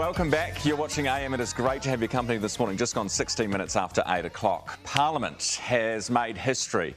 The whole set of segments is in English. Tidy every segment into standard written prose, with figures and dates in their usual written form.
Welcome back. You're watching AM. It is great to have your company this morning. Just gone 16 minutes after 8 o'clock. Parliament has made history.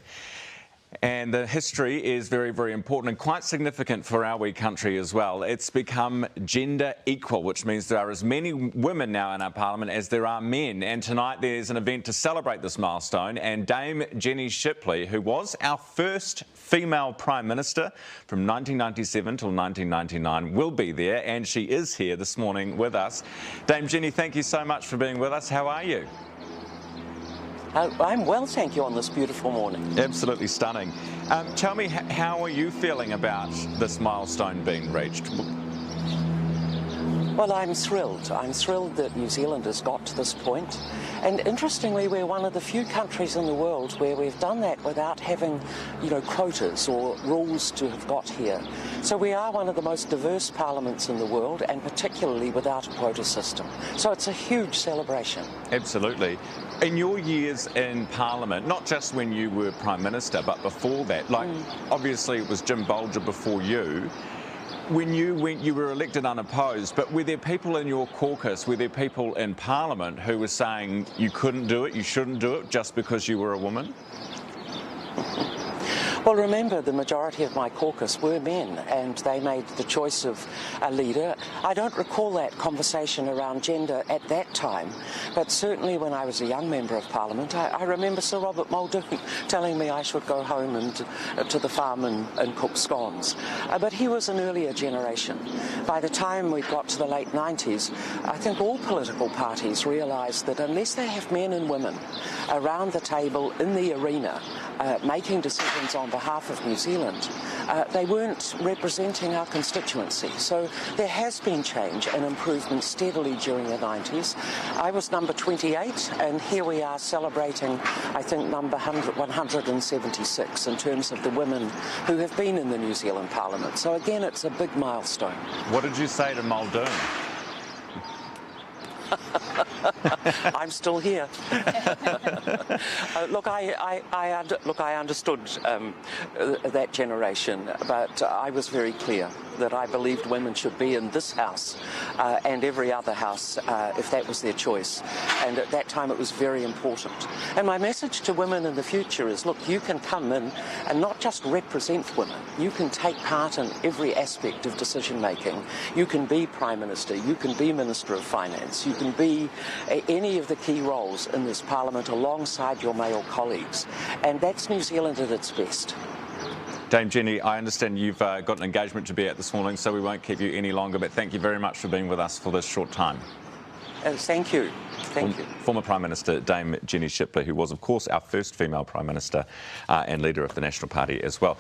And the history is very, very important and quite significant for our wee country as well. It's become gender equal, which means there are as many women now in our parliament as there are men. And tonight there's an event to celebrate this milestone. And Dame Jenny Shipley, who was our first female Prime Minister from 1997 till 1999, will be there. And she is here this morning with us. Dame Jenny, thank you so much for being with us. How are you? I'm well, thank you, on this beautiful morning. Absolutely stunning. Tell me, how are you feeling about this milestone being reached? Well, I'm thrilled. I'm thrilled that New Zealand has got to this point. And interestingly, we're one of the few countries in the world where we've done that without having, quotas or rules to have got here. So we are one of the most diverse parliaments in the world, and particularly without a quota system. So it's a huge celebration. Absolutely. In your years in Parliament, not just when you were Prime Minister, but before that, obviously it was Jim Bolger before you. When you went, you were elected unopposed, but were there people in your caucus, were there people in Parliament who were saying you couldn't do it, you shouldn't do it, just because you were a woman? Well, remember, the majority of my caucus were men, and they made the choice of a leader. I don't recall that conversation around gender at that time, but certainly when I was a young member of Parliament, I remember Sir Robert Muldoon telling me I should go home and to the farm and cook scones. But he was an earlier generation. By the time we got to the late 90s, I think all political parties realised that unless they have men and women around the table in the arena making decisions on behalf of New Zealand, they weren't representing our constituency. So there has been change and improvement steadily during the 90s. I was number 28, and here we are celebrating, I think, number 176 in terms of the women who have been in the New Zealand Parliament. So again, it's a big milestone. What did you say to Muldoon? I'm still here. Look, I understood that generation, but I was very clear that I believed women should be in this House and every other House if that was their choice. And at that time it was very important. And my message to women in the future is, look, you can come in and not just represent women, you can take part in every aspect of decision making. You can be Prime Minister, you can be Minister of Finance, you can be any of the key roles in this Parliament alongside your male colleagues. And that's New Zealand at its best. Dame Jenny, I understand you've got an engagement to be at this morning, so we won't keep you any longer, but thank you very much for being with us for this short time. Thank you. Thank you. Former Prime Minister Dame Jenny Shipley, who was, of course, our first female Prime Minister and leader of the National Party as well.